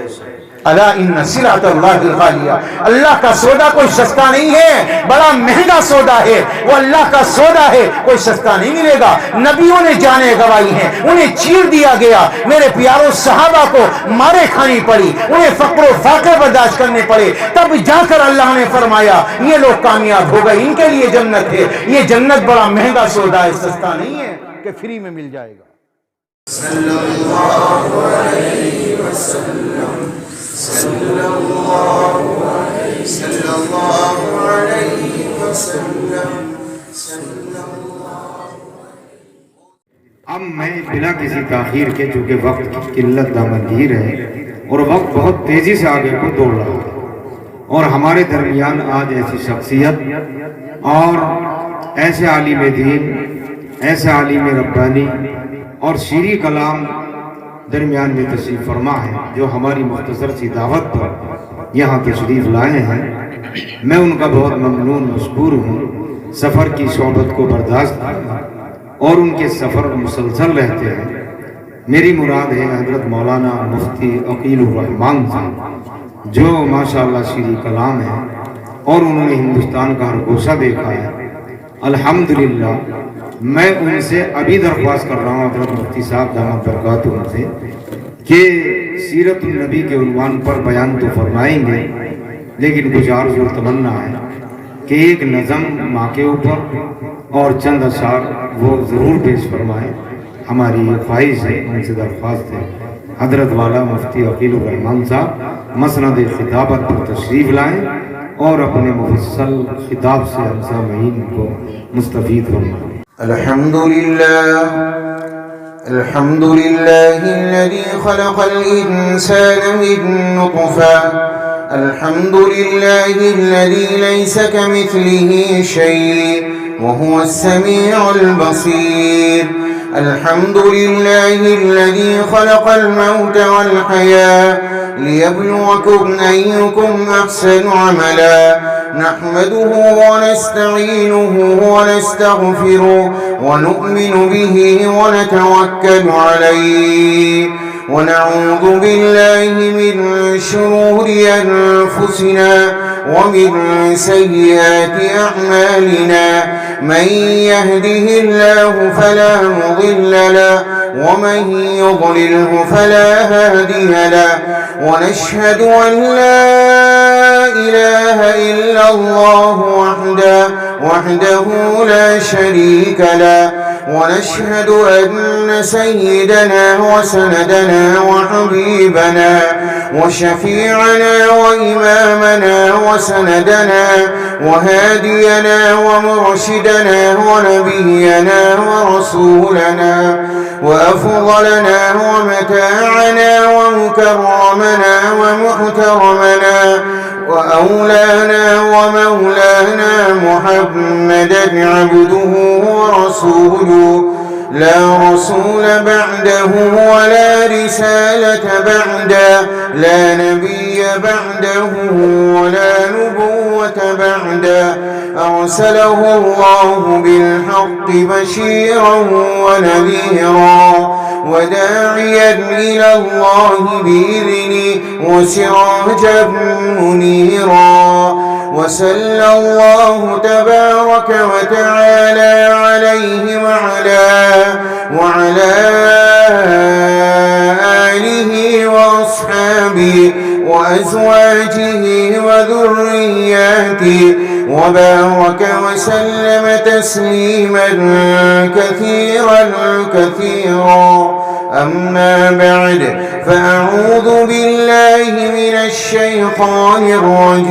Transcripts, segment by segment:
الا ان سلعۃ اللہ غالیہ، اللہ کا سودا کوئی سستا نہیں ہے، بڑا مہنگا سودا ہے، وہ اللہ کا سودا ہے، کوئی سستا نہیں ملے گا۔ نبیوں نے جانیں گوائی ہیں، انہیں چیر دیا گیا، میرے پیاروں صحابہ کو مارے کھانی پڑی، انہیں فقر و فاقے برداشت کرنے پڑے، تب جا کر اللہ نے فرمایا یہ لوگ کامیاب ہو گئے، ان کے لیے جنت ہے۔ یہ جنت بڑا مہنگا سودا ہے، سستا نہیں ہے کہ فری میں مل جائے گا۔ صلی اللہ علیہ وسلم، صلی اللہ علیہ وسلم، صلی اللہ۔ اب میں بنا کسی تاخیر کے، چونکہ وقت کی قلت دامنگیر ہے اور وقت بہت تیزی سے آگے کو دوڑ رہا ہے، اور ہمارے درمیان آج ایسی شخصیت اور ایسے عالم دین، ایسے عالم ربانی اور شیریں کلام درمیان میں تشریف فرما ہے، جو ہماری مختصر سی دعوت پر یہاں تشریف لائے ہیں۔ میں ان کا بہت ممنون مشکور ہوں، سفر کی صحبت کو برداشت کیا اور ان کے سفر مسلسل رہتے ہیں۔ میری مراد ہے حضرت مولانا مفتی عقیل الرحمان صاحب، جو ماشاءاللہ شیریں کلام ہے اور انہوں نے ہندوستان کا ہر گوشہ دیکھا ہے۔ الحمدللہ میں ان سے ابھی درخواست کر رہا ہوں حضرت مفتی صاحب دامت برکاتہ ان سے کہ سیرت النبی کے عنوان پر بیان تو فرمائیں گے، لیکن کچھ عرض اور تمنا ہے کہ ایک نظم ماں کے اوپر اور چند اشعار وہ ضرور پیش فرمائیں۔ ہماری یہ خواہش ہے، ان سے درخواست ہے۔ حضرت والا مفتی عقیل الرحمان صاحب مسند خطابت پر تشریف لائیں اور اپنے مفصل خطاب سے ہم سامعین کو مستفید فرمائیں۔ الحمد لله الذي خلق الإنسان من نطفة، الحمد لله الذي ليس كمثله شيء وهو السميع البصير، الحمد لله الذي خلق الموت والحياة ليبلوكم أيكم أحسن عملا، نحمده ونستعينه ونستغفره ونؤمن به ونتوكل عليه، ونعوذ بالله من شرور أنفسنا ومن سيئات أعمالنا، من يهده الله فلا مضل له ومن يضلله فلا هادي له، ونشهد أن لا إله إلا الله وحده لا شريك له، ونشهد أن سيدنا وسندنا وحبيبنا وشفيعنا وإمامنا وسندنا وهادينا ومرشدنا ونبينا ورسولنا وأفضلنا ومتاعنا ومكرمنا ومحترمنا وأولانا ومولانا محمدا عبده ورسوله، لا رسول بعده ولا رسالة بعده، لا نبي بعده ولا نبوة بعده، أرسله الله بالحق بشيرا ونذيرا وداعيا إلى الله بإذنه وسراجا منيرا، وصلى الله تبارك وتعالى عليه وعلى آله وأصحابه وأزواجه وذرياته، وبارك وسلم تسليما كثيرا كثيرا. أما بعد، فأعوذ بالله من الشيطان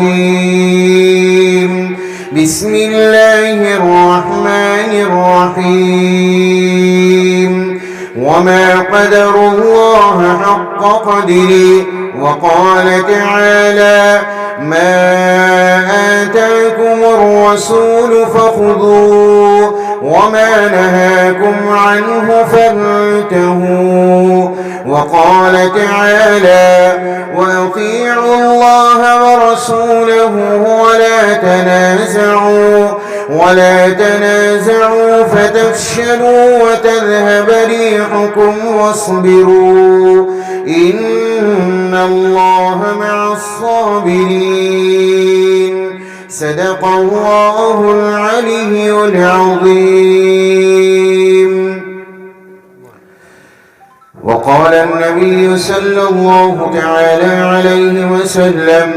الرجيم. بسم الله الرحمن الرحيم. وما قدر الله حق قدره، وقال تعالى: ما آتاكم الرسول فخذوه وما نهاكم عنه فانتهوا. وقال تعالى: وأطيعوا الله ورسوله ولا تنازعوا فتفشلوا وتذهب ريحكم واصبروا إن الله مع الصابرين صدق الله العلي العظيم. وقال النبي صلى الله تعالى عليه وسلم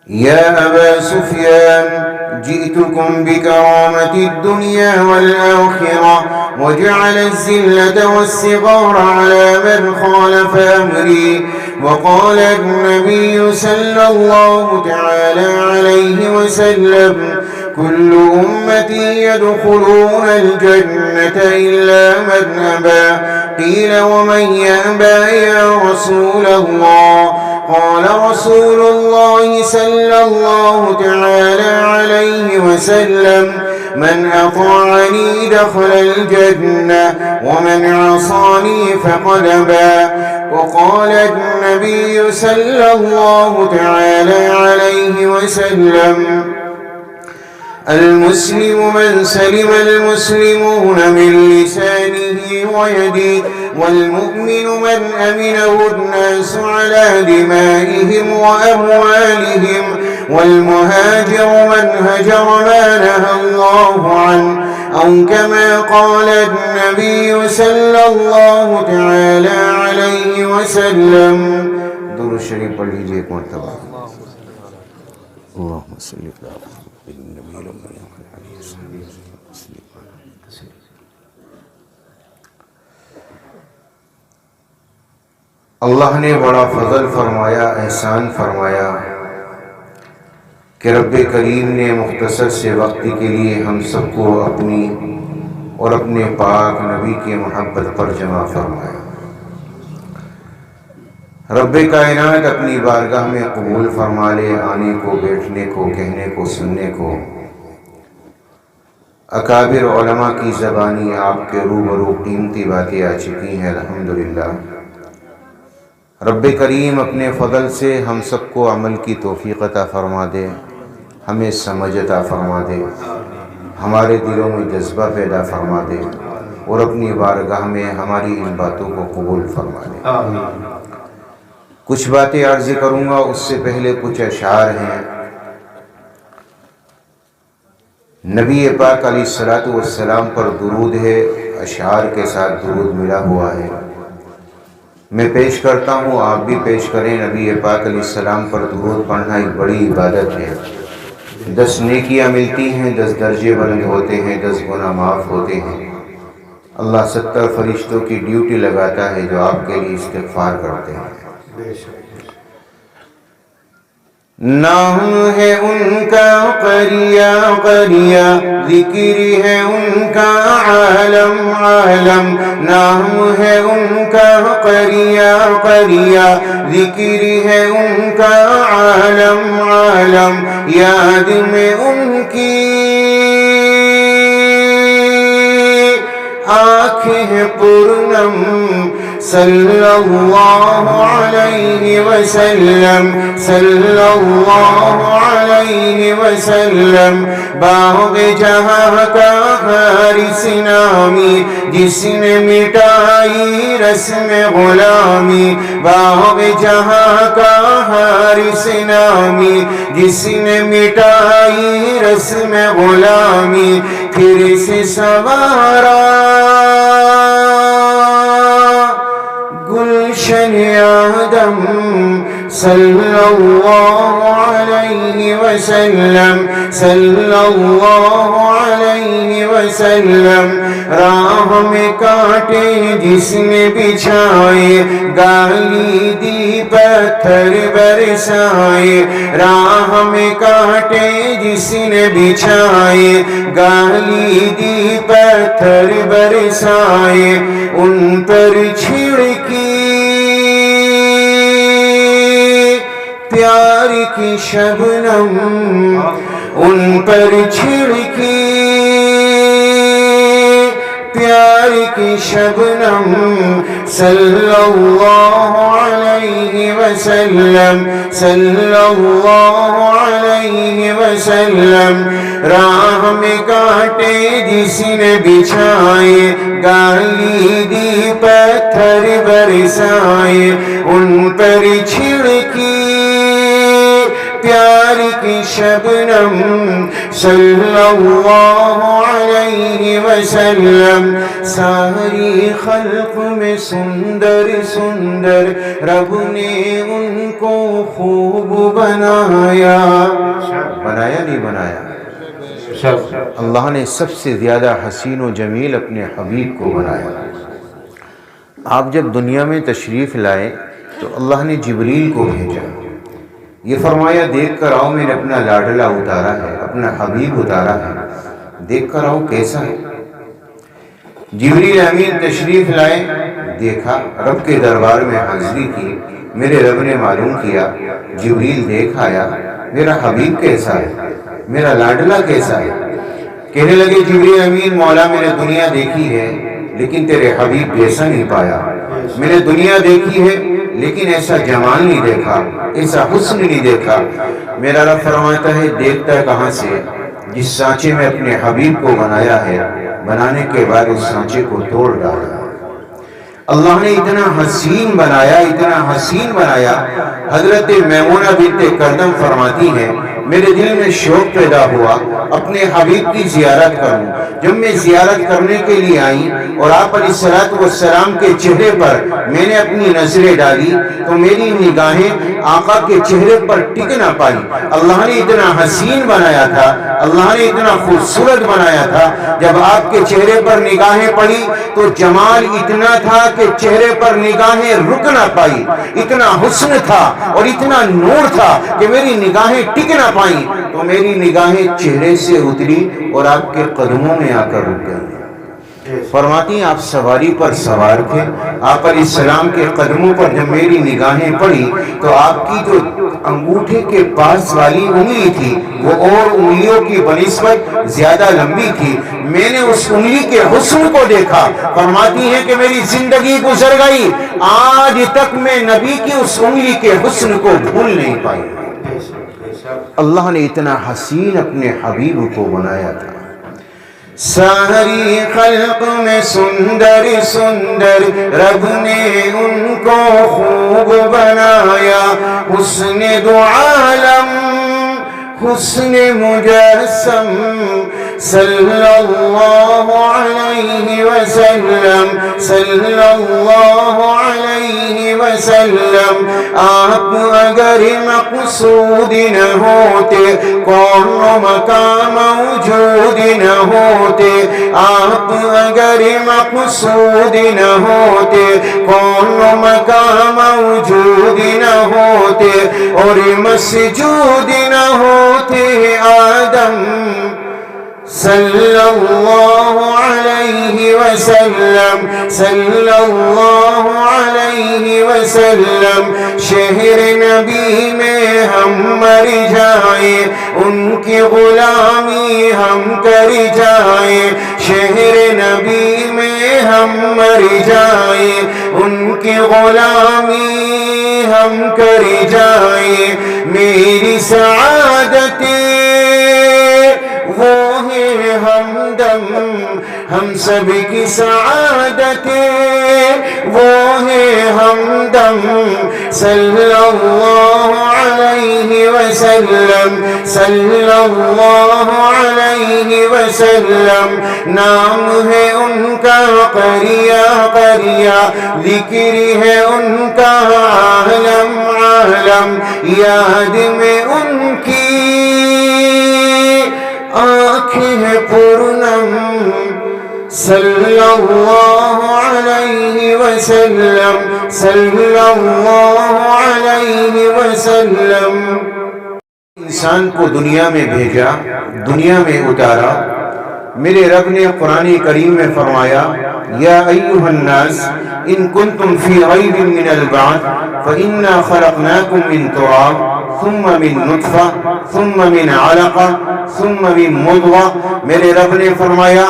يا أبا سفيان جئتكم بكرامة الدنيا والآخرة وجعل الذلة والصغار على من خالف أمري. وقال النبي صلى الله تعالى عليه وسلم كل أمتي يدخلون الجنة إلا من أبى. قيل ومن يأبى يا رسول الله؟ قال رسول الله صلى الله تعالى عليه وسلم من أطاعني دخل الجنة ومن عصاني فقد أبى. وقال النبي صلى الله تعالى عليه وسلم المسلم من سلم المسلمون من لسانه ويده والمؤمن من أمنه الناس على دمائهم وأموالهم والمهاجر من هجر ما نهى الله عنه أو كما قال النبي صلى الله تعالى عليه وسلم. درود شریف پڑھ لیجیے ایک مرتبہ. اللهم صل على اللہ نے بڑا فضل فرمایا، احسان فرمایا کہ رب کریم نے مختصر سے وقت کے لیے ہم سب کو اپنی اور اپنے پاک نبی کی محبت پر جمع فرمایا. رب کائنات اپنی بارگاہ میں قبول فرما لے آنے کو، بیٹھنے کو، کہنے کو، سننے کو. اکابر علماء کی زبانی آپ کے روبرو قیمتی باتیں آ چکی ہیں الحمدللہ. رب کریم اپنے فضل سے ہم سب کو عمل کی توفیق عطا فرما دے، ہمیں سمجھ عطا فرما دے، ہمارے دلوں میں جذبہ پیدا فرما دے اور اپنی بارگاہ میں ہماری ان باتوں کو قبول فرما دے. کچھ باتیں عرض کروں گا، اس سے پہلے کچھ اشعار ہیں. نبی پاک علیہ الصلوۃ والسلام پر درود ہے، اشعار کے ساتھ درود ملا ہوا ہے. میں پیش کرتا ہوں، آپ بھی پیش کریں. نبی پاک علیہ السلام پر درود پڑھنا ایک بڑی عبادت ہے. 10 نیکیاں ملتی ہیں، 10 درجے بلند ہوتے ہیں، 10 گناہ معاف ہوتے ہیں. اللہ 70 فرشتوں کی ڈیوٹی لگاتا ہے جو آپ کے لیے استغفار کرتے ہیں. نام ہے ان کا قریہ قریہ، ذکر ہے ان کا عالم عالم. نام ہے ان کا قریہ قریہ، ذکر ہے ان کا عالم عالم. یاد میں ان کی آنکھیں پرنم. صلی اللہ علیہ وسلم صلی اللہ علیہ وسلم. باغ جہاں کا حارث نامی جس نے مٹائی رسم غلامی. باغ جہاں کا حارث نامی جس نے مٹائی رسم غلامی. پھر سے سوارا گلشن آدم. صلی اللہ علیہ وسلم صلی اللہ علیہ وسلم. راہ میں کانٹے جس نے بچھائے، گالی دی پتھر برسائے. راہ میں کانٹے جس نے بچھائے، گالی دی پتھر برسائے. ان پر چھڑکی پیار کی شبنم. ان پر چھڑکی پیار کی شبنم. صلی اللہ علیہ وسلم صلی اللہ علیہ وسلم راہ میں کانٹے جس نے بچھائے گالی دی پتھر برسائے ان پر چھڑکی پیار کی شبنم صلی اللہ علیہ وسلم ساری خلق میں سندر سندر رب نے ان کو خوب بنایا نہیں بنایا اللہ نے سب سے زیادہ حسین و جمیل اپنے حبیب کو بنایا آپ جب دنیا میں تشریف لائے تو اللہ نے جبریل کو بھیجا یہ فرمایا دیکھ کر آؤ میں نے اپنا لاڈلہ اتارا ہے اپنا حبیب اتارا ہے دیکھ کر آؤ کیسا ہے جبریل امین تشریف لائے دیکھا رب کے دربار میں حاضری کی میرے رب نے معلوم کیا جبریل دیکھ آیا میرا حبیب کیسا ہے میرا لاڈلہ کیسا ہے کہنے لگے جبریل امین مولا میں نے دنیا دیکھی ہے لیکن تیرے حبیب جیسا نہیں پایا میں نے دنیا دیکھی ہے لیکن ایسا جمال نہیں دیکھا ایسا حسن نہیں دیکھا میرا رب فرماتا ہے دیکھتا ہے کہاں سے جس سانچے میں اپنے حبیب کو بنایا ہے بنانے کے بعد اس سانچے کو توڑ ڈالا اللہ نے اتنا حسین بنایا حضرت میمونہ بنت کردم فرماتی ہیں میرے دل میں شوق پیدا ہوا اپنے حبیب کی زیارت کروں جب میں زیارت کرنے کے لیے آئی اور آپ علیہ السلام کے چہرے پر میں نے اپنی نظریں ڈالی تو میری نگاہیں آقا کے چہرے پر ٹک نہ پائی اللہ نے اتنا حسین بنایا تھا اللہ نے اتنا خوبصورت بنایا تھا جب آپ کے چہرے پر نگاہیں پڑی تو جمال اتنا تھا کہ چہرے پر نگاہیں رک نہ پائی اتنا حسن تھا اور اتنا نور تھا کہ میری نگاہیں ٹک نہ پائیں تو میری نگاہیں چہرے سے اتری اور آپ کے قدموں میں آ کر رک گئی فرماتی ہیں آپ سواری پر سوار تھے آپ علیہ السلام کے قدموں پر جب میری نگاہیں پڑی تو آپ کی جو انگوٹھے کے پاس والی انگلی تھی وہ اور انگلیوں کی بنسبت زیادہ لمبی تھی میں نے اس انگلی کے حسن کو دیکھا فرماتی ہیں کہ میری زندگی گزر گئی آج تک میں نبی کی اس انگلی کے حسن کو بھول نہیں پائی اللہ نے اتنا حسین اپنے حبیب کو بنایا تھا ساری خلق میں سندر سندر رب نے ان کو خوب بنایا حسن دو عالم حسن مجسم صلی اللہ علیہ وسلم صلی اللہ علیہ وسلم آپ اگر مقصود نہ ہوتے کون مقام موجود نہ ہوتے آپ اگر مقصود نہ ہوتے کون مقام موجود نہ ہوتے اور مسجود نہ ہوتے آدم صلی اللہ علیہ وسلم صلی اللہ علیہ وسلم شہر نبی میں ہم مر جائیں ان کی غلامی ہم کر جائیں شہر نبی میں ہم مر جائیں ان کی غلامی ہم کر جائیں میری سعادت وہ ہے ہمدم ہم سب کی سعادت وہ ہے ہمدم صلی اللہ علیہ وسلم صلی اللہ علیہ وسلم نام ہے ان کا قریہ قریہ ذکر ہے ان کا عالم عالم یاد میں ان کی آنکھیں پرنم صلی اللہ علیہ وسلم صلی اللہ علیہ وسلم انسان کو دنیا میں بھیجا دنیا میں اتارا میرے رب نے قرآن کریم میں فرمایا یا ایھا الناس ان کنتم فی ریب من البعث فإنا خلقناکم من تراب ثم من نطفہ ثم من علقہ ثم من مضغہ. میرے رب نے فرمایا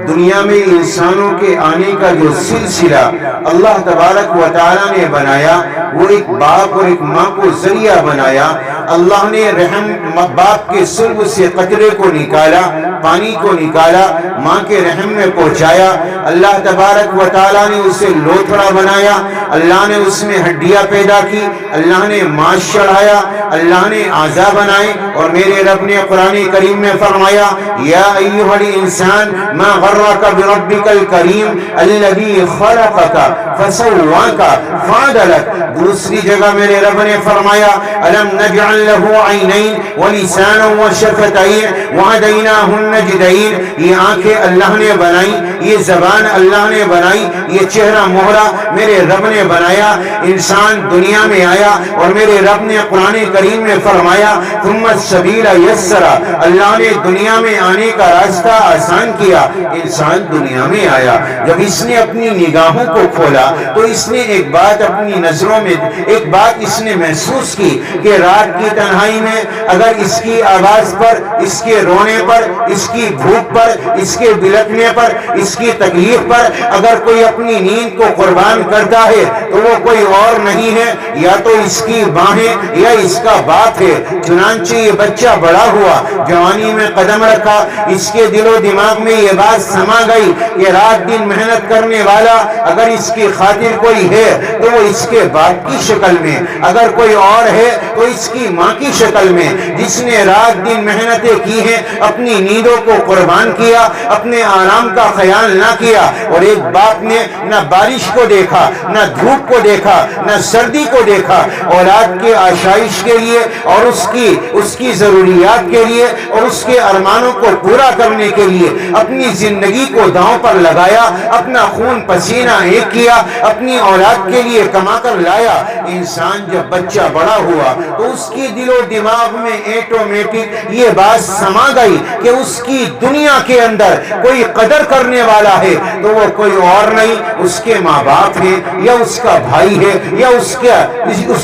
دنیا میں انسانوں کے آنے کا جو سلسلہ اللہ تبارک و تعالیٰ نے بنایا وہ ایک باپ اور ایک ماں کو ذریعہ بنایا. اللہ نے رحم باپ کے سلب سے قطرے کو نکالا, پانی کو نکالا, ماں کے رحم میں پہنچایا. اللہ تبارک و تعالیٰ نے اسے لوتھڑا بنایا, اللہ نے اس میں ہڈیاں پیدا کی, اللہ نے ماس چڑھایا, اللہ نے اعضاء بنائے. اور میرے رب نے قرآن کریم میں فرمایا یا ایھا الانسان ما غرک بربک الکریم الذی خلقک فسواک فعدلک. دوسری جگہ میرے رب نے فرمایا الم نجعل له عینین ولسانا وشفتین وہدیناہ النجدین. یہ آنکھیں اللہ نے بنائی, یہ زبان اللہ نے بنائی, یہ چہرہ مہرہ میرے رب نے بنایا. انسان دنیا میں آیا اور میرے رب نے قرآن کریم میں فرمایا ثم السبیل یسرا. اللہ نے دنیا میں آنے کا راستہ آسان کیا. انسان دنیا میں آیا, جب اس نے اپنی نگاہوں کو کھولا تو اس نے ایک بات اپنی نظروں میں, ایک بات اس نے محسوس کی کہ رات کی تنہائی میں اگر اس کی آواز پر, اس کے رونے پر, اس کی بھوک پر, اس کے بلکنے پر, اس کی تکلیف پر اگر کوئی اپنی نیند کو قربان کرتا ہے تو وہ کوئی اور نہیں ہے, یا تو اس کی ماں ہے یا اس کا باپ ہے. چنانچہ یہ بچہ بڑا ہوا, جوانی میں قدم رکھا, اس کے دل و دماغ میں یہ بات سما گئی کہ رات دن محنت کرنے والا اگر اس کی خاطر کوئی ہے تو وہ اس کے باپ کی شکل میں, اگر کوئی اور ہے تو اس کی ماں کی شکل میں, جس نے رات دن محنتیں کی ہیں, اپنی نیندوں کو قربان کیا, اپنے آرام کا خیال نہ کیا. اور ایک باپ نے نہ بارش کو دیکھا, نہ دھوپ کو دیکھا, نہ سردی کو دیکھا, اولاد کے آشائش کے لیے اور اس کی ضروریات کے لیے اور اس کے ارمانوں کو پورا کرنے کے لیے اپنی زندگی کو داؤں پر لگایا, اپنا خون پسینہ ایک کیا, اپنی اولاد کے لیے کما کر لایا. انسان جب بچہ بڑا ہوا تو اس کی دل و دماغ میں ایٹومیٹک یہ بات سما گئی کہ اس کی دنیا کے اندر کوئی قدر کرنے والا ہے تو وہ کوئی اور نہیں, اس کے ماں باپ ہے یا اس کا بھائی ہے یا اس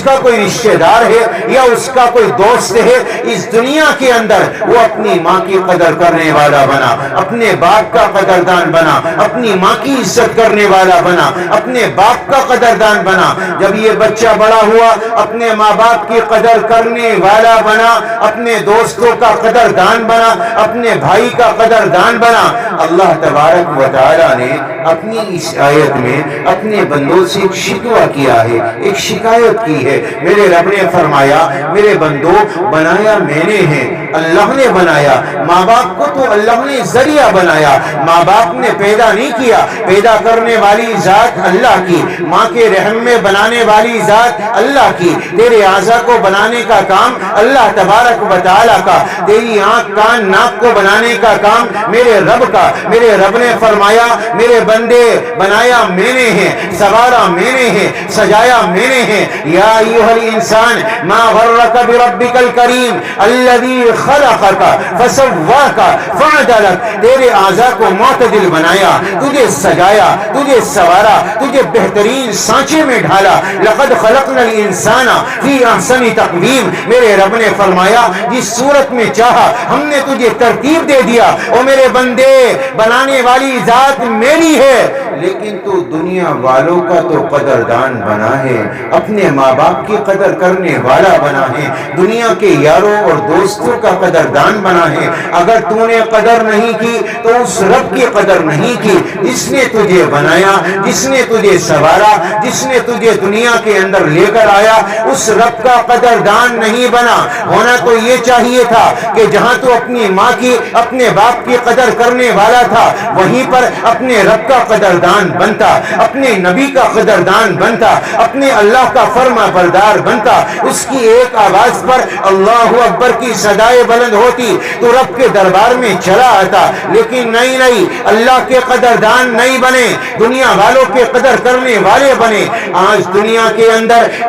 کا کوئی رشتہ دار ہے یا اس کا کوئی دوست ہے. اس دنیا کے اندر وہ اپنی ماں کی قدر کرنے والا بنا, اپنے باپ کا قدردان بنا, اپنی ماں کی عزت کرنے والا بنا, اپنے باپ کا قدردان بنا. جب یہ بچہ بڑا ہوا اپنے ماں باپ کی قدر کرنے والا بنا, اپنے دوستوں کا قدردان بنا, اپنے بھائی کا قدردان بنا. اللہ تبارک و تعالی نے اپنی اس آیت میں اپنے بندوں سے ایک شکوہ کیا ہے, ایک شکایت کی ہے. میرے رب نے فرمایا میرے بندوں بنایا میں نے ہے, اللہ نے بنایا. ماں باپ کو تو اللہ نے ذریعہ بنایا, ماں باپ نے پیدا نہیں کیا. پیدا کرنے والی ذات اللہ کی, ماں کے رحم میں بنانے والی ذات اللہ کی. تیرے اعضاء کو بنانے کا کام اللہ تبارک و تعالیٰ کا, تیری آنکھ کان ناک کو بنانے کا کام میرے رب کا. میرے رب نے فرمایا میرے بندے بنایا میں نے ہے, سوارا میں نے ہے, سجایا میں نے ہے. یا ایھا الانسان ما غرک بربک الکریم الذی خلقک فسواک فعدلک. تیرے اعضاء کو معتدل بنایا, تجھے سجایا, تجھے سوارا, تجھے بہترین سانچے میں ڈھالا. لقد خلقنا الانسان فی احسن تقویم. میرے رب نے فرمایا جس صورت میں چاہا ہم نے تجھے ترتیب دے دیا. او میرے بندے بنانے والی ذات میری ہے, لیکن تو دنیا والوں کا تو قدردان بنا ہے, اپنے ماں باپ کی قدر کرنے والا بنا ہے, دنیا کے یاروں اور دوستوں کا قدردان بنا ہے. اگر تو نے قدر نہیں کی تو اس رب کی قدر نہیں کی جس نے تجھے بنایا, جس نے تجھے سوارا, جس نے تجھے دنیا کے اندر لے کر آیا. اس رب کا قدردان نہیں بنا. ہونا تو یہ چاہیے تھا کہ جہاں تو اپنی ماں کی, اپنے باپ کی قدر کرنے والا تھا وہیں پر اپنے رب کا قدردان بنتا, اپنے نبی کا قدردان بنتا, اپنے اللہ کا فرما بردار بنتا. اس کی ایک آواز پر اللہ اکبر کی صدائے بلند ہوتی تو رب کے دربار میں چلا آتا. لیکن نہیں, اللہ کے قدردان نہیں بنے, دنیا والوں کے قدر کرنے والے بنے. آج دنیا کے اندر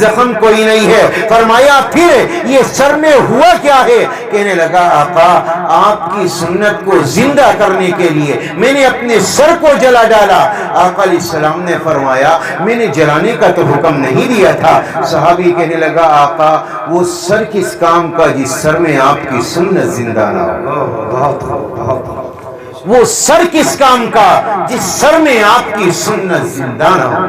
زخم کوئی نہیں ہے۔ فرمایا پھر یہ سر میں ہوا کیا ہے؟ کہنے لگا آقا آپ کی سنت کو زندہ کرنے کے لیے میں نے اپنے سر کو جلا ڈالا۔ آقا علیہ السلام نے فرمایا میں نے جلانے کا تو حکم نہیں دیا تھا۔ صحابی کہنے لگا آقا وہ سر کس کام کا جس سر میں آپ کی سنت زندہ نہ ہو؟ وہ سر کس کام کا جس سر میں آپ کی سنت زندہ نہ ہو؟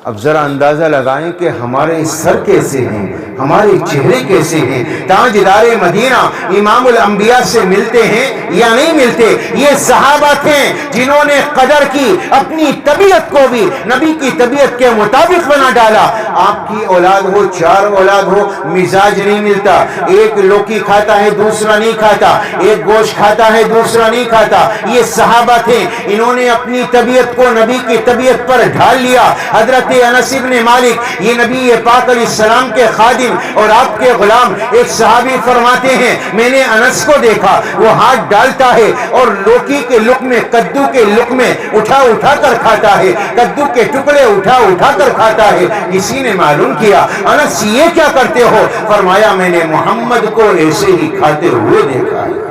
اب ذرا اندازہ لگائیں کہ ہمارے سر کیسے ہیں، ہمارے چہرے کیسے ہیں۔ تاجدار مدینہ امام الانبیاء سے ملتے ہیں یا نہیں ملتے؟ یہ صحابہ تھے جنہوں نے قدر کی، اپنی طبیعت کو بھی نبی کی طبیعت کے مطابق بنا ڈالا۔ آپ کی اولاد ہو، 4 اولاد ہو، مزاج نہیں ملتا، ایک لوکی کھاتا ہے دوسرا نہیں کھاتا، ایک گوشت کھاتا ہے دوسرا نہیں کھاتا۔ یہ صحابہ تھے، انہوں نے اپنی طبیعت کو نبی کی طبیعت پر ڈھال لیا۔ حضرت انس بن مالک یہ نبی پاک علیہ السلام کے خادم اور آپ کے غلام، ایک صحابی فرماتے ہیں میں نے انس کو دیکھا وہ ہاتھ ڈالتا ہے اور لوکی کے لقمے، کدو کے لقمے اٹھا اٹھا کر کھاتا ہے، کدو کے ٹکڑے اٹھا اٹھا کر کھاتا ہے۔ کسی نے معلوم کیا انس یہ کیا کرتے ہو؟ فرمایا میں نے محمد کو ایسے ہی کھاتے ہوئے دیکھا ہے۔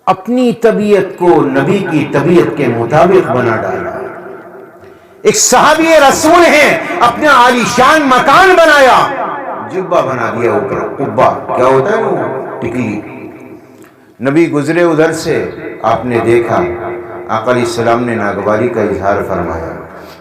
اپنی طبیعت کو نبی کی طبیعت کے مطابق بنا ڈالا۔ ایک صحابی رسول ہیں، اپنا عالیشان مکان بنایا، جبہ بنا دیا اوپر، قبہ کیا ہوتا ہے وہ ٹکلی۔ نبی گزرے ادھر سے، آپ نے دیکھا، آقا علیہ السلام نے ناگواری کا اظہار فرمایا۔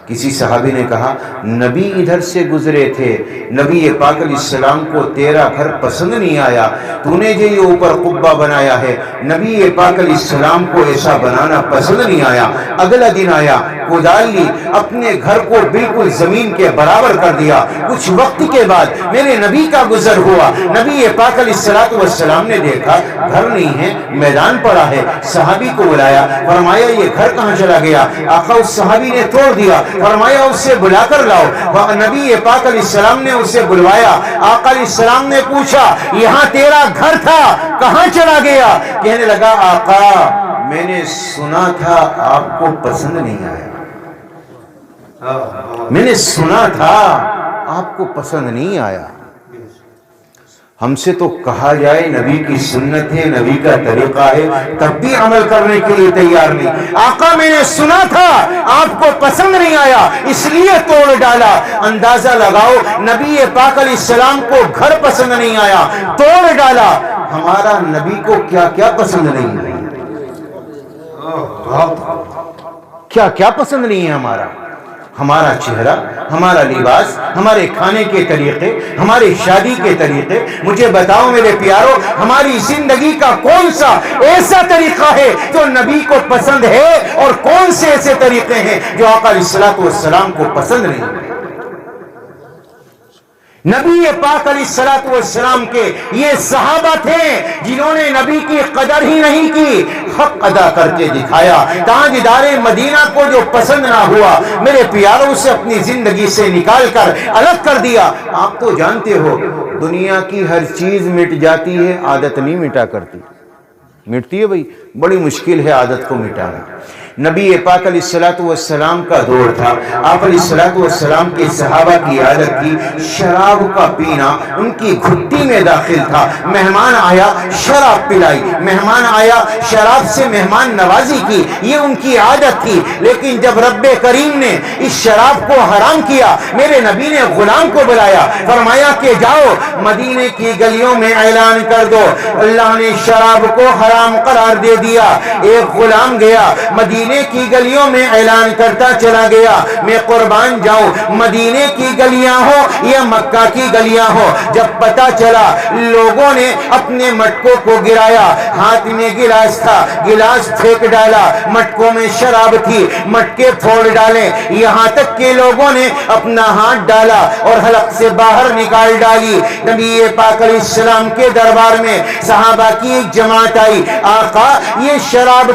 کسی صحابی نے کہا نبی ادھر سے گزرے تھے، نبی پاک علیہ السلام کو تیرا گھر پسند نہیں آیا، تو نے جو یہ اوپر قبہ بنایا ہے، نبی پاک علیہ السلام کو ایسا بنانا پسند نہیں آیا۔ اگلا دن آیا، کدال لی، اپنے گھر کو بالکل زمین کے برابر کر دیا۔ کچھ وقت کے بعد میرے نبی کا گزر ہوا، نبی پاک علیہ السلام نے دیکھا گھر نہیں ہے، میدان پڑا ہے۔ صحابی کو بلایا، فرمایا یہ گھر کہاں چلا گیا؟ آقا اس صحابی نے توڑ دیا، فرمایا اس سے بلا کر لاؤ۔ نبی پاک علیہ السلام نے اسے بلوایا، آقا علیہ السلام نے پوچھا یہاں تیرا گھر تھا کہاں چلا گیا؟ کہنے لگا آقا میں نے سنا تھا آپ کو پسند نہیں آیا، میں نے سنا تھا آپ کو پسند نہیں آیا۔ ہم سے تو کہا جائے نبی کی سنت ہے، نبی کا طریقہ ہے، تب بھی عمل کرنے کے لیے تیار نہیں۔ آقا میں نے سنا تھا آپ کو پسند نہیں آیا اس لیے توڑ ڈالا۔ اندازہ لگاؤ نبی پاک علیہ السلام کو گھر پسند نہیں آیا، توڑ ڈالا، ہمارا نبی کو کیا کیا پسند نہیں ہے، کیا کیا پسند نہیں ہے ہمارا؟ ہمارا چہرہ، ہمارا لباس، ہمارے کھانے کے طریقے، ہمارے شادی کے طریقے۔ مجھے بتاؤ میرے پیارو ہماری زندگی کا کون سا ایسا طریقہ ہے جو نبی کو پسند ہے اور کون سے ایسے طریقے ہیں جو آقا علیہ السلام کو پسند نہیں؟ نبی پاک علیہ السلام کے یہ صحابہ تھے جنہوں نے نبی کی قدر ہی نہیں کی، حق ادا کر کے دکھایا۔ تاجدار مدینہ کو جو پسند نہ ہوا میرے پیاروں سے اپنی زندگی سے نکال کر الگ کر دیا۔ آپ تو جانتے ہو دنیا کی ہر چیز مٹ جاتی ہے، عادت نہیں مٹا کرتی۔ مٹتی ہے بھائی، بڑی مشکل ہے عادت کو مٹانا۔ نبی پاک علیہ السلام کا دور تھا، آپ علیہ السلام کے صحابہ کی عادت تھی شراب کا پینا، ان کی گھٹی میں داخل تھا۔ مہمان آیا شراب پلائی، مہمان آیا شراب سے مہمان نوازی کی، یہ ان کی عادت تھی۔ لیکن جب رب کریم نے اس شراب کو حرام کیا، میرے نبی نے غلام کو بلایا، فرمایا کہ جاؤ مدینے کی گلیوں میں اعلان کر دو اللہ نے شراب کو حرام قرار دے دیا۔ ایک غلام گیا مدینے کی گلیوں میں اعلان کرتا چلا گیا، میں قربان جاؤں مدینے کی گلیاں ہو یا مکہ کی گلیاں ہو، جب پتا چلا لوگوں نے اپنے مٹکوں کو گرایا، ہاتھ میں گلاس تھا، گلاس پھینک ڈالا، مٹکوں میں شراب تھی، مٹکے پھوڑ ڈالے، یہاں تک کہ لوگوں نے اپنا ہاتھ ڈالا اور حلق سے باہر نکال ڈالی۔ نبی پاک علیہ السلام کے دربار میں صحابہ کی ایک جماعت آئی، آقا یہ شراب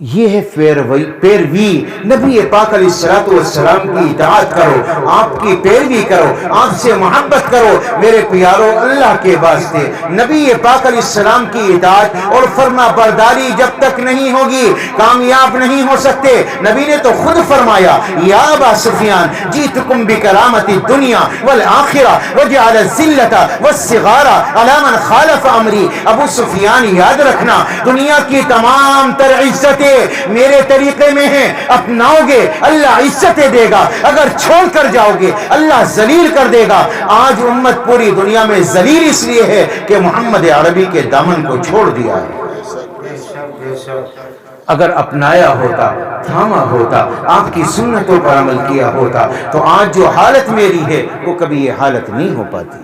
یہ ہے پیروی نبی پاک علیہ الصلوۃ والسلام کی اطاعت کرو، آپ کی پیروی کرو، آپ سے محبت کرو میرے پیارو اللہ کے واسطے۔ نبی پاک علیہ السلام کی اطاعت اور فرما برداری جب تک نہیں ہوگی کامیاب نہیں ہو سکتے۔ نبی نے تو خود فرمایا یا ابا سفیان جیتکم بکرامت الدنیا والآخرہ وجعل الذلۃ والصغار علی من خالف امری۔ ابو سفیان یاد رکھنا دنیا کی تمام تر عزتیں میرے طریقے میں ہیں، اپناؤ گے اللہ عزتیں دے گا، اگر چھوڑ کر جاؤ گے اللہ ذلیل کر دے گا۔ آج امت پوری دنیا میں ذلیل اس لیے ہے کہ محمد عربی کے دامن کو چھوڑ دیا ہے۔ اگر اپنایا ہوتا، تھاما ہوتا، آپ کی سنتوں پر عمل کیا ہوتا تو آج جو حالت میری ہے وہ کبھی یہ حالت نہیں ہو پاتی۔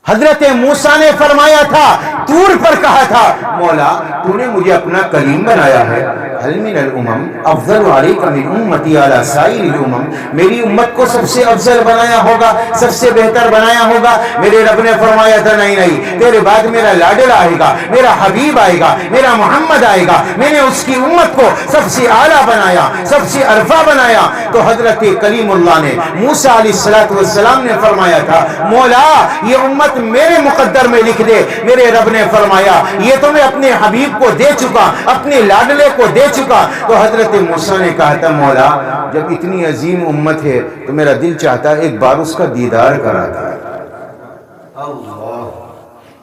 حضرت موسیٰ نے فرمایا تھا، طور پر کہا تھا مولا تو نے مجھے اپنا کلیم بنایا ہے، هل من الامم افضل علیک من امتی علی سائر الامم، میری امت کو سب سے افضل بنایا ہوگا، سب سے بہتر بنایا ہوگا؟ میرے رب نے فرمایا تھا نہیں نہیں، تیرے بعد میرا لاڈلا آئے گا، میرا حبیب آئے گا، میرا محمد آئے گا، میں نے اس کی امت کو سب سے اعلیٰ بنایا، سب سے عرفہ بنایا۔ تو حضرت کلیم اللہ نے موسیٰ علیہ السلام نے فرمایا تھا مولا یہ امت میرے مقدر میں لکھ دے۔ میرے رب نے فرمایا یہ تو میں اپنے حبیب کو دے چکا، اپنے لاڈلے کو دے چکا۔ تو حضرت موسیٰ نے کہا تھا مولا جب اتنی عظیم امت ہے تو میرا دل چاہتا ہے ایک بار اس کا دیدار کرا دے،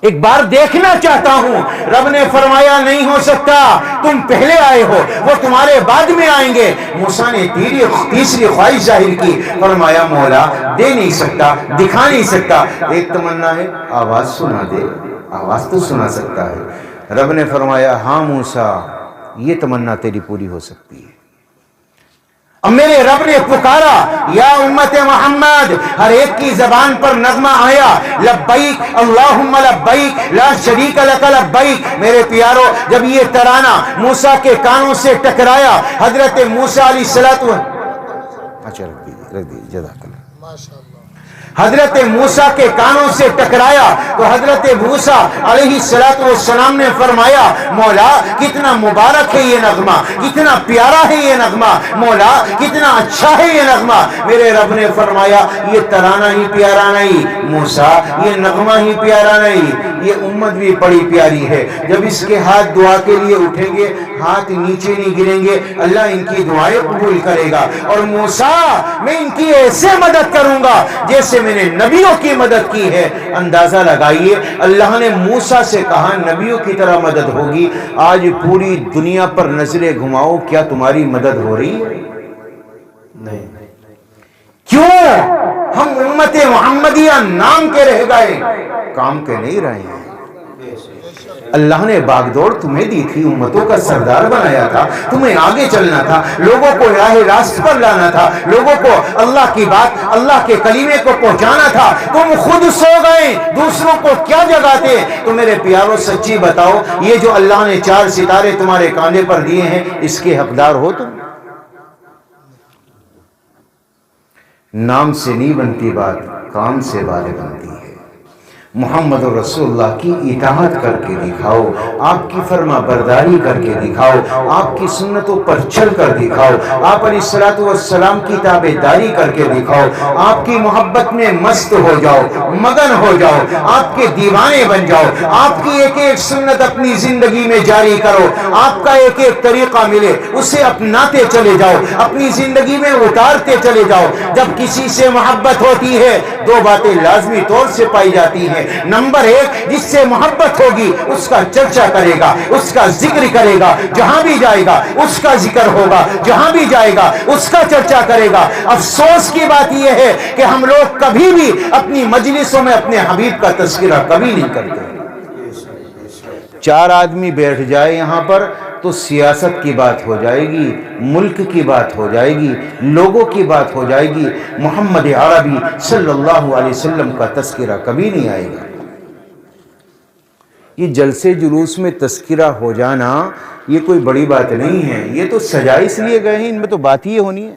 ایک بار دیکھنا چاہتا ہوں۔ رب نے فرمایا نہیں ہو سکتا، تم پہلے آئے ہو، وہ تمہارے بعد میں آئیں گے۔ موسیٰ نے تیسری خواہش ظاہر کی، فرمایا مولا دے نہیں سکتا، دکھا نہیں سکتا، ایک تمنا ہے آواز سنا دے، آواز تو سنا سکتا ہے۔ رب نے فرمایا ہاں موسیٰ یہ تمنا تیری پوری ہو سکتی ہے۔ اب میرے رب نے پکارا یا امت محمد، ہر ایک کی زبان پر نغمہ آیا لبیک اللہم لبیک لا شریک لک لبیک۔ میرے پیارو جب یہ ترانہ موسیٰ کے کانوں سے ٹکرایا، حضرت موسیٰ علیہ السلام اچھا رکھ دیجیے جزاک اللہ، حضرت موسیٰ کے کانوں سے ٹکرایا تو حضرت موسیٰ علیہ السلام نے فرمایا مولا کتنا مبارک ہے یہ نغمہ، کتنا پیارا ہے یہ نغمہ، مولا کتنا اچھا ہے یہ نغمہ۔ میرے رب نے فرمایا یہ ترانہ ہی پیارا نہیں موسیٰ، یہ نغمہ ہی پیارا نہیں، یہ امت بھی بڑی پیاری ہے۔ جب اس کے ہاتھ دعا کے لیے اٹھیں گے ہاتھ نیچے نہیں گریں گے، اللہ ان کی دعائیں قبول کرے گا۔ اور موسیٰ میں ان کی ایسے مدد کروں گا جیسے میں نے نبیوں کی مدد کی ہے۔ اندازہ لگائیے اللہ نے موسیٰ سے کہا نبیوں کی طرح مدد ہوگی، آج پوری دنیا پر نظریں گھماؤ کیا تمہاری مدد ہو رہی ہے؟ نہیں۔ کیوں؟ ہم امت محمدیہ نام کے رہ گئے، کام کے نہیں رہے ہیں۔ اللہ نے باغ دوڑ تمہیں دی تھی، امتوں کا سردار بنایا تھا، تمہیں آگے چلنا تھا، لوگوں کو راہ راست پر لانا تھا، لوگوں کو اللہ کی بات اللہ کے کلیمے کو پہنچانا تھا۔ تم خود سو گئے، دوسروں کو کیا جگاتے؟ تو میرے پیاروں سچی بتاؤ یہ جو اللہ نے 4 ستارے تمہارے کاندھے پر دیے ہیں اس کے حقدار ہو تم؟ نام سے نہیں بنتی بات، کام سے بات بنتی ہے۔ محمد رسول اللہ کی اطاعت کر کے دکھاؤ، آپ کی فرما برداری کر کے دکھاؤ، آپ کی سنتوں پر چل کر دکھاؤ، آپ علیہ الصلوۃ والسلام کی تابعداری کر کے دکھاؤ، آپ کی محبت میں مست ہو جاؤ، مگن ہو جاؤ، آپ کے دیوانے بن جاؤ، آپ کی ایک ایک سنت اپنی زندگی میں جاری کرو، آپ کا ایک ایک طریقہ ملے اسے اپناتے چلے جاؤ، اپنی زندگی میں اتارتے چلے جاؤ۔ جب کسی سے محبت ہوتی ہے 2 باتیں لازمی طور سے پائی جاتی ہیں۔ نمبر 1 جس سے محبت ہوگی اس کا چرچا کرے گا، اس کا ذکر کرے گا، جہاں بھی جائے گا اس کا ذکر ہوگا، جہاں بھی جائے گا اس کا چرچا کرے گا۔ افسوس کی بات یہ ہے کہ ہم لوگ کبھی بھی اپنی مجلسوں میں اپنے حبیب کا تذکرہ کبھی نہیں کرتے۔ 4 آدمی بیٹھ جائے یہاں پر تو سیاست کی بات ہو جائے گی، ملک کی بات ہو جائے گی، لوگوں کی بات ہو جائے گی، محمد عربی صلی اللہ علیہ وسلم کا تذکرہ کبھی نہیں آئے گا۔ یہ جلسے جلوس میں تذکرہ ہو جانا یہ کوئی بڑی بات نہیں ہے، یہ تو سجائے اس لیے گئے ہیں، ان میں تو بات ہی ہونی ہے۔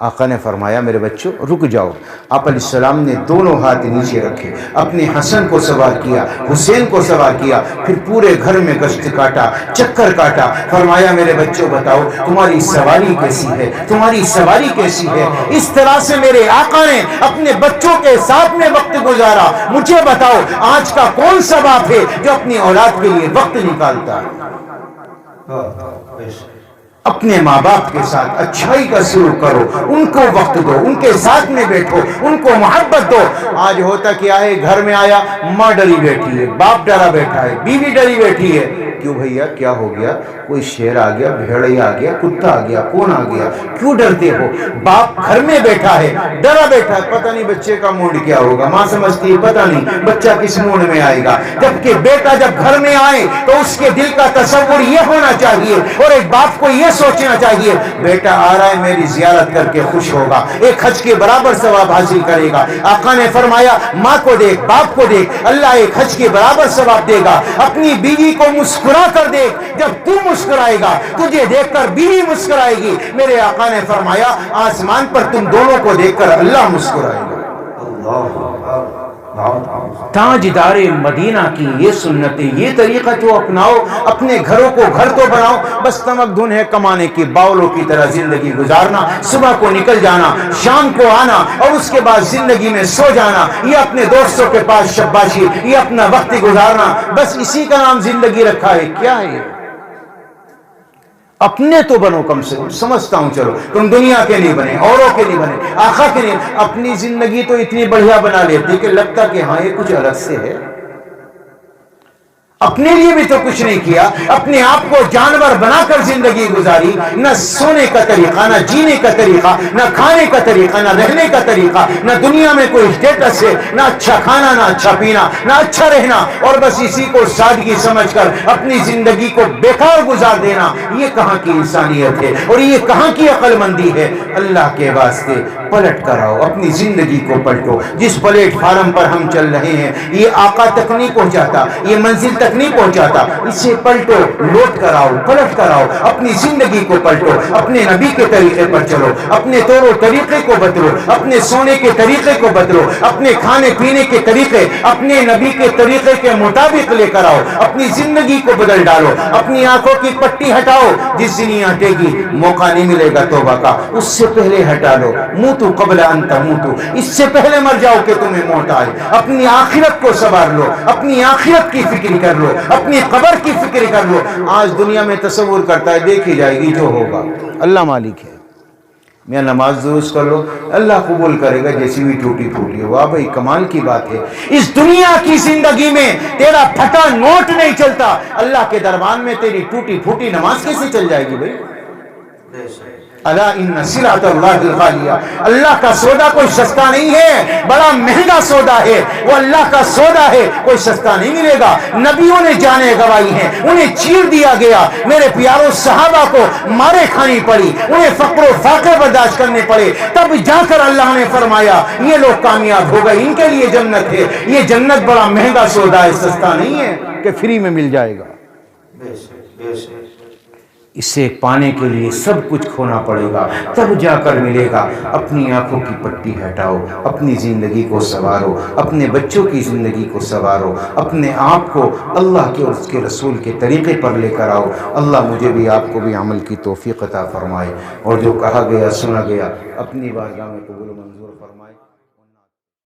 آقا نے فرمایا میرے بچوں رک جاؤ۔ آپ علیہ السلام نے دونوں ہاتھ نیچے رکھے، اپنے حسن کو سوار کیا، حسین کو سوار کیا، پھر پورے گھر میں گشت کاٹا، چکر کاٹا، فرمایا میرے بچوں بتاؤ تمہاری سواری کیسی ہے، تمہاری سواری کیسی ہے۔ اس طرح سے میرے آقا نے اپنے بچوں کے ساتھ میں وقت گزارا۔ مجھے بتاؤ آج کا کون سا باپ ہے جو اپنی اولاد کے لیے وقت نکالتا ہے؟ اپنے ماں باپ کے ساتھ اچھائی کا سلوک کرو، ان کو وقت دو، ان کے ساتھ میں بیٹھو، ان کو محبت دو۔ آج ہوتا کیا ہے، گھر میں آیا ماں ڈری بیٹھی ہے، باپ ڈرا بیٹھا ہے، بیوی ڈری بیٹھی ہے۔ کیوں بھیا کیا ہو گیا؟ کوئی شیر آ گیا، بھیڑیا آ گیا، کتا آ گیا، کون آ گیا؟ کیوں ڈرتے ہو؟ باپ گھر میں بیٹھا ہے، ڈرا بیٹھا ہے، پتہ نہیں بچے کا موڈ کیا ہوگا، ماں سمجھتی ہے پتہ نہیں بچہ کس موڈ میں آئے گا۔ جبکہ بیٹا جب گھر میں آئے تو اس کے دل کا تصور یہ ہونا چاہیے، اور ایک باپ کو یہ سوچنا چاہیے بیٹا آ رہا ہے میری زیارت کر کے خوش ہوگا، ایک حج کے برابر ثواب حاصل کرے گا۔ آقا نے فرمایا ماں کو دیکھ، باپ کو دیکھ، اللہ ایک حج کے برابر ثواب دے گا۔ اپنی بیوی کو مسکرا کر دیکھ، جب تو مسکرائے گا تجھے دیکھ کر بیوی مسکرائے گی۔ میرے آقا نے فرمایا آسمان پر تم دونوں کو دیکھ کر اللہ مسکرائے گا۔ تاجدار مدینہ کی یہ سنتیں، یہ طریقہ تو اپناؤ، اپنے گھروں کو گھر تو بناؤ۔ بس تمک دھن ہے کمانے کی، باولوں کی طرح زندگی گزارنا، صبح کو نکل جانا، شام کو آنا، اور اس کے بعد زندگی میں سو جانا، یہ اپنے دوستوں کے پاس شباشی، یہ اپنا وقت گزارنا، بس اسی کا نام زندگی رکھا ہے۔ کیا ہے یہ؟ اپنے تو بنو کم سے کم، سمجھتا ہوں چلو تم دنیا کے نہیں بنے، اوروں کے نہیں بنے، آقا کے نہیں، اپنی زندگی تو اتنی بڑھیا بنا لیتے کہ لگتا کہ ہاں یہ کچھ الگ سے ہے۔ اپنے لیے بھی تو کچھ نہیں کیا، اپنے آپ کو جانور بنا کر زندگی گزاری، نہ سونے کا طریقہ، نہ جینے کا طریقہ، نہ کھانے کا طریقہ، نہ رہنے کا طریقہ، نہ دنیا میں کوئی اسٹیٹس ہے، نہ اچھا کھانا، نہ اچھا پینا، نہ اچھا رہنا، اور بس اسی کو سادگی سمجھ کر اپنی زندگی کو بیکار گزار دینا۔ یہ کہاں کی انسانیت ہے اور یہ کہاں کی عقل مندی ہے؟ اللہ کے واسطے پلٹ کر آؤ، اپنی زندگی کو پلٹو۔ جس پلیٹ فارم پر ہم چل رہے ہیں یہ آقا تک نہیں پہنچاتا، یہ منزل تک نہیں پہنچاتا، اسے پلٹو، لوٹ کر آؤ، پلٹ کر آؤ، اپنی زندگی کو پلٹو، اپنے نبی کے طریقے پر چلو، اپنے طور و طریقے کو بدلو، اپنے سونے کے طریقے کو بدلو، اپنے کھانے پینے کے طریقے اپنے نبی کے طریقے کے مطابق لے کر آؤ، اپنی زندگی کو بدل ڈالو، اپنی آنکھوں کی پٹی ہٹاؤ، جس دن یہ ہٹے گی موقع نہیں ملے گا توبہ کا، اس سے پہلے ہٹا لو۔ موتو قبل ان تموتو، اس سے پہلے مر جاؤ کہ تمہیں موت آئے۔ اپنی آخرت کو سنوار لو، اپنی آخرت کی فکر کر لو، اپنی قبر کی فکر کر لو۔ آج دنیا میں تصور کرتا ہے دیکھی جائے گی جو ہوگا، اللہ مالک ہے۔ میں نماز درست کر لو، اللہ قبول کرے گا جیسی بھی ٹوٹی پھوٹی ہو۔ واہ بھائی کمال کی بات ہے، اس دنیا کی زندگی میں تیرا پھٹا نوٹ نہیں چلتا، اللہ کے دربار میں تیری ٹوٹی پھوٹی نماز کیسے چل جائے گی بھائی؟ الا ان سلعۃ اللہ الغالیہ، اللہ کا سودا کوئی سستا نہیں ہے، بڑا مہنگا سودا ہے، وہ اللہ کا سودا ہے، کوئی سستا نہیں ملے گا۔ نبیوں نے جانیں گوائی ہیں، انہیں چیر دیا گیا، میرے پیاروں صحابہ کو مارے کھانی پڑی، انہیں فقر و فاقے برداشت کرنے پڑے، تب جا کر اللہ نے فرمایا یہ لوگ کامیاب ہو گئے، ان کے لیے جنت ہے۔ یہ جنت بڑا مہنگا سودا ہے، سستا نہیں ہے کہ فری میں مل جائے گا۔ اسے پانے کے لیے سب کچھ کھونا پڑے گا، تب جا کر ملے گا۔ اپنی آنکھوں کی پٹی ہٹاؤ، اپنی زندگی کو سنوارو، اپنے بچوں کی زندگی کو سنوارو، اپنے آپ کو اللہ کے اور اس کے رسول کے طریقے پر لے کر آؤ۔ اللہ مجھے بھی آپ کو بھی عمل کی توفیق عطا فرمائے، اور جو کہا گیا سنا گیا اپنی بارگاہ میں قبول و منظور فرمائے۔